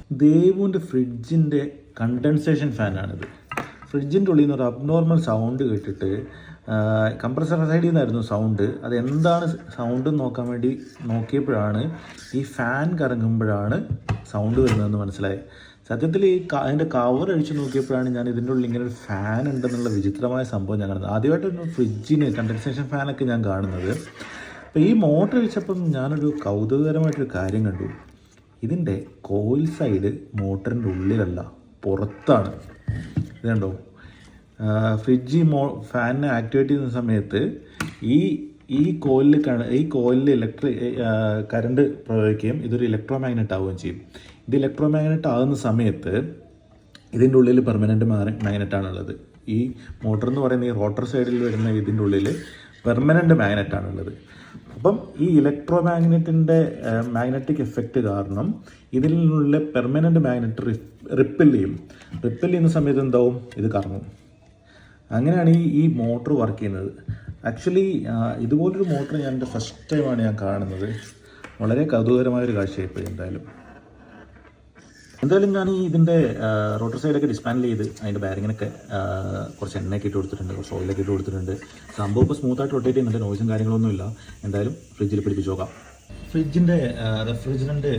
ദേവുവിൻ്റെ ഫ്രിഡ്ജിൻ്റെ condensation ഫാനാണിത്. ഫ്രിഡ്ജിൻ്റെ ഉള്ളിൽ നിന്ന് ഒരു അബ്നോർമൽ സൗണ്ട് കേട്ടിട്ട് കംപ്രസർ സൈഡിൽ നിന്നായിരുന്നു സൗണ്ട്. അതെന്താണ് സൗണ്ട് നോക്കാൻ വേണ്ടി നോക്കിയപ്പോഴാണ് ഈ ഫാൻ കറങ്ങുമ്പോഴാണ് സൗണ്ട് വരുന്നതെന്ന് മനസ്സിലായി. സത്യത്തിൽ അതിൻ്റെ കവർ അഴിച്ച് നോക്കിയപ്പോഴാണ് ഞാൻ ഇതിൻ്റെ ഉള്ളിൽ ഇങ്ങനെ ഒരു ഫാൻ ഉണ്ടെന്നുള്ള വിചിത്രമായ സംഭവം ഞാൻ കാണുന്നത്. ആദ്യമായിട്ടൊരു ഫ്രിഡ്ജിന് കണ്ടൻസേഷൻ ഫാനൊക്കെ ഞാൻ കാണുന്നത്. അപ്പോൾ ഈ മോട്ടർ അഴിച്ചപ്പം ഞാനൊരു കൗതുകകരമായിട്ടൊരു കാര്യം കണ്ടു. ഇതിൻ്റെ കോയിൽ സൈഡ് മോട്ടറിൻ്റെ ഉള്ളിലല്ല, പുറത്താണ്. ഇതുണ്ടോ, ഫ്രിഡ്ജ് ഫാനിനെ ആക്ടിവേറ്റ് ചെയ്യുന്ന സമയത്ത് ഈ കോയിലിൽ കറണ്ട് പ്രയോഗിക്കുകയും ഇതൊരു ഇലക്ട്രോ മാഗ്നറ്റ് ആവുകയും ചെയ്യും. ഇത് ഇലക്ട്രോ മാഗ്നറ്റ് ആകുന്ന സമയത്ത് ഇതിൻ്റെ ഉള്ളിൽ പെർമനൻറ്റ് മാഗ്നറ്റാണുള്ളത്. ഈ മോട്ടർ എന്ന് പറയുന്ന ഈ റോട്ടർ സൈഡിൽ വരുന്ന ഇതിൻ്റെ ഉള്ളിൽ പെർമനൻറ്റ് മാഗ്നറ്റാണുള്ളത്. അപ്പം ഈ ഇലക്ട്രോ മാഗ്നറ്റിക് എഫക്റ്റ് കാരണം ഇതിൽ നിന്നുള്ള പെർമനൻറ്റ് മാഗ്നറ്റ് റിപ്പിൽ ചെയ്യുന്ന സമയത്ത് എന്താവും, ഇത് കറങ്ങും. അങ്ങനെയാണ് ഈ മോട്ടർ വർക്ക് ചെയ്യുന്നത്. ആക്ച്വലി ഇതുപോലൊരു മോട്ടർ ഞാൻ എൻ്റെ ഫസ്റ്റ് ടൈമാണ് ഞാൻ കാണുന്നത്. വളരെ കൗതുകകരമായൊരു കാഴ്ചയായിപ്പോയി. എന്തായാലും ഞാൻ ഇതിൻ്റെ റോട്ടർ സൈഡൊക്കെ ഡിസ്പാൻഡിൽ ചെയ്ത് അതിൻ്റെ ബാരിങ്ങിനൊക്കെ കുറച്ച് എണ്ണയൊക്കെ ഇട്ട് കൊടുത്തിട്ടുണ്ട്, കുറച്ച് ഓയിലൊക്കെ ഇട്ട് കൊടുത്തിട്ടുണ്ട്. സംഭവം ഇപ്പോൾ സ്മൂത്തായിട്ട് റൊട്ടേറ്റ് ചെയ്യുന്നുണ്ട്, നോയ്സും കാര്യങ്ങളൊന്നും ഇല്ല. എന്തായാലും ഫ്രിഡ്ജിൽ പിടിപ്പിച്ച് നോക്കാം. ഫ്രിഡ്ജിൻ്റെ റെഫ്രിജറൻ്റ്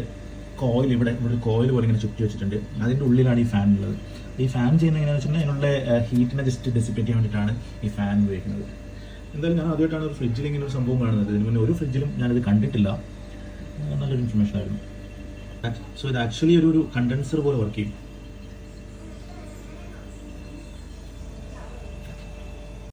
കോയിൽ ഇവിടെ ഒരു കോയിൽ പോലെ ഇങ്ങനെ ചുറ്റി വെച്ചിട്ടുണ്ട്. അതിൻ്റെ ഉള്ളിലാണ് ഈ ഫാൻ ഉള്ളത്. ഈ ഫാൻ ചെയ്യുന്നത് എങ്ങനെയാണെന്ന് വെച്ചിട്ടുണ്ടെങ്കിൽ അതിനുള്ള ഹീറ്റിനെ ജസ്റ്റ് ഡെസിപ്പേറ്റ് ചെയ്യാൻ വേണ്ടിയിട്ടാണ് ഈ ഫാൻ ഉപയോഗിക്കുന്നത്. എന്തായാലും ഞാൻ ആദ്യമായിട്ടാണ് ഒരു ഫ്രിഡ്ജിൽ ഇങ്ങനെ ഒരു സംഭവം കാണുന്നത്. ഇതിന് മുന്നേ ഒരു ഫ്രിഡ്ജിലും ഞാനിത് കണ്ടിട്ടില്ല. നല്ലൊരു ഇൻഫർമേഷൻ ആയിരുന്നു. സോ ഇത് ആക്ച്വലി ഒരു കണ്ടൻസർ പോലെ വർക്ക് ചെയ്യും.